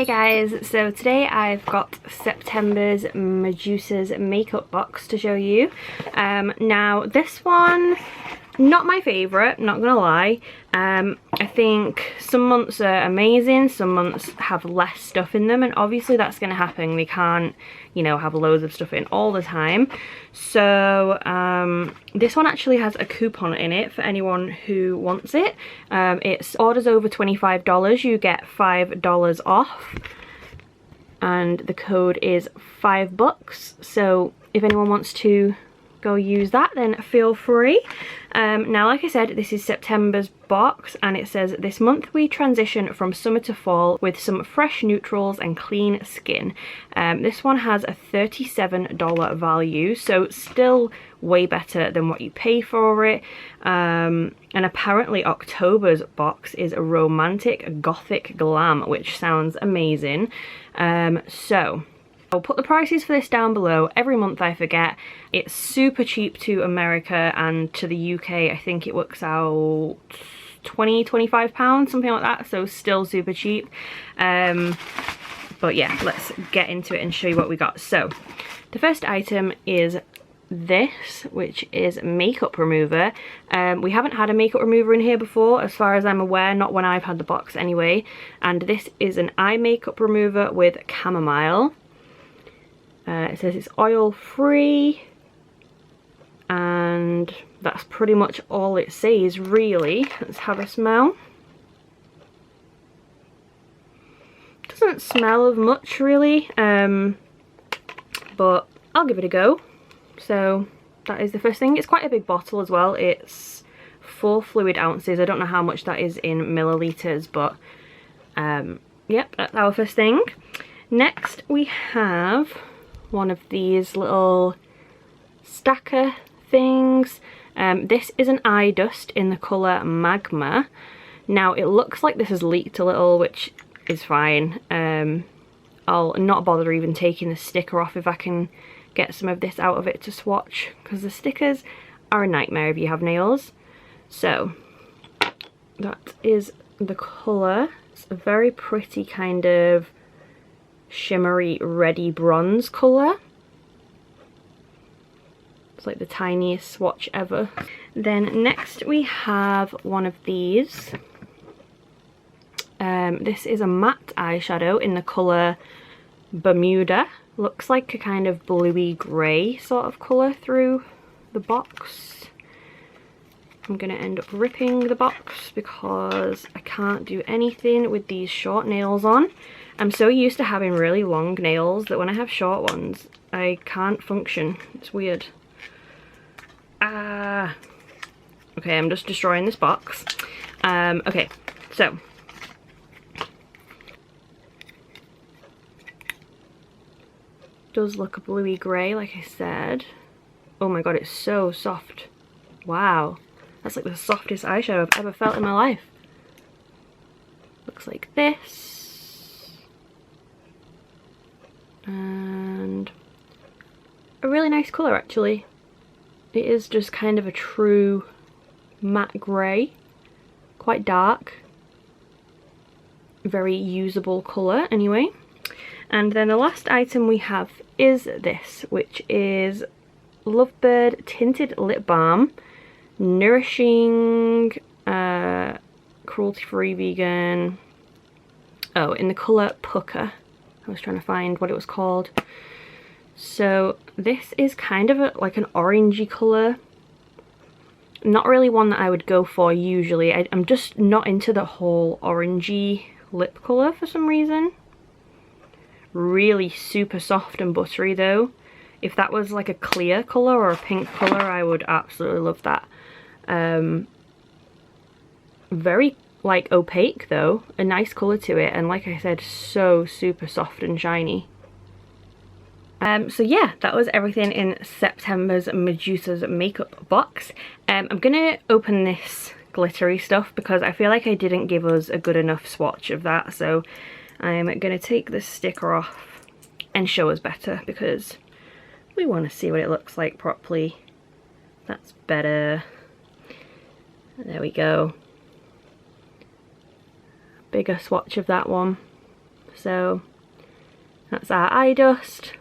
Hey guys, so today I've got September's Medusas makeup box to show you. Now this one, not my favourite, not gonna lie. I think some months are amazing, some months have less stuff in them, and obviously that's gonna happen. We can't, you know, have loads of stuff in all the time. So this one actually has a coupon in it for anyone who wants it. It's orders over $25, you get $5 off, and the code is $5. So if anyone wants to go use that, then feel free. Now, like I said, this is September's box, and it says this month we transition from summer to fall with some fresh neutrals and clean skin. This one has a $37 value, so still way better than what you pay for it. And apparently October's box is a romantic gothic glam, which sounds amazing. So I'll put the prices for this down below. Every month I forget. It's super cheap to America, and to the UK I think it works out £25, something like that, so still super cheap. But yeah, let's get into it and show you what we got. So the first item is this, which is makeup remover. We haven't had a makeup remover in here before, as far as I'm aware, not when I've had the box anyway. And this is an eye makeup remover with chamomile. It says it's oil free, and that's pretty much all it says really. Let's have a smell. Doesn't smell of much really, but I'll give it a go. So that is the first thing. It's quite a big bottle as well. It's 4 fluid ounces. I don't know how much that is in milliliters, but yep, that's our first thing. Next we have one of these little stacker things. This is an eye dust in the colour Magma. Now it looks like this has leaked a little, which is fine. I'll not bother even taking the sticker off if I can get some of this out of it to swatch, because the stickers are a nightmare if you have nails. So that is the colour. It's a very pretty kind of shimmery reddy bronze colour. It's like the tiniest swatch ever. Then next we have one of these. This is a matte eyeshadow in the colour Bermuda. Looks like a kind of bluey grey sort of colour through the box. I'm going to end up ripping the box because I can't do anything with these short nails on. I'm so used to having really long nails that when I have short ones, I can't function. It's weird. Ah. Okay, I'm just destroying this box. Okay, so does look a bluey grey, like I said. Oh my god, it's so soft. Wow, that's like the softest eyeshadow I've ever felt in my life. Looks like this. And a really nice colour actually. It is just kind of a true matte grey, quite dark, very usable colour anyway. And then the last item we have is this, which is Lovebird Tinted Lip Balm, nourishing, cruelty-free vegan. Oh, in the colour Pucker. I was trying to find what it was called. So this is kind of like an orangey colour. Not really one that I would go for usually. I'm just not into the whole orangey lip colour for some reason. Really super soft and buttery though. If that was like a clear colour or a pink colour, I would absolutely love that. Very like opaque though, a nice colour to it, and like I said, so super soft and shiny. So yeah, that was everything in September's Medusas makeup box. I'm gonna open this glittery stuff because I feel like I didn't give us a good enough swatch of that, so I'm gonna take the sticker off and show us better because we want to see what it looks like properly. That's better. There we go. Bigger swatch of that one. So that's our eye dust,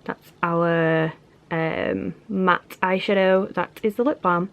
that's our matte eyeshadow, that is the lip balm.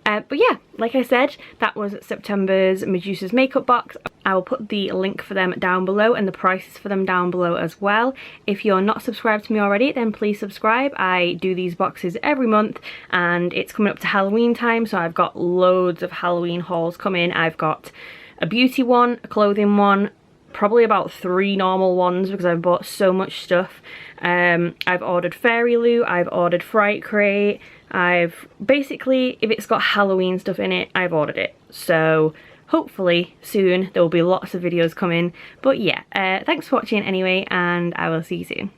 But yeah, like I said, that was September's Medusas makeup box. I will put the link for them down below and the prices for them down below as well. If you're not subscribed to me already, then please subscribe. I do these boxes every month and it's coming up to Halloween time, so I've got loads of Halloween hauls coming. I've got a beauty one, a clothing one, probably about 3 normal ones because I've bought so much stuff. I've ordered Fairy Loo, I've ordered Fright Crate, I've basically, if it's got Halloween stuff in it, I've ordered it. So hopefully soon there will be lots of videos coming. But yeah, thanks for watching anyway, and I will see you soon.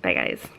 Bye guys.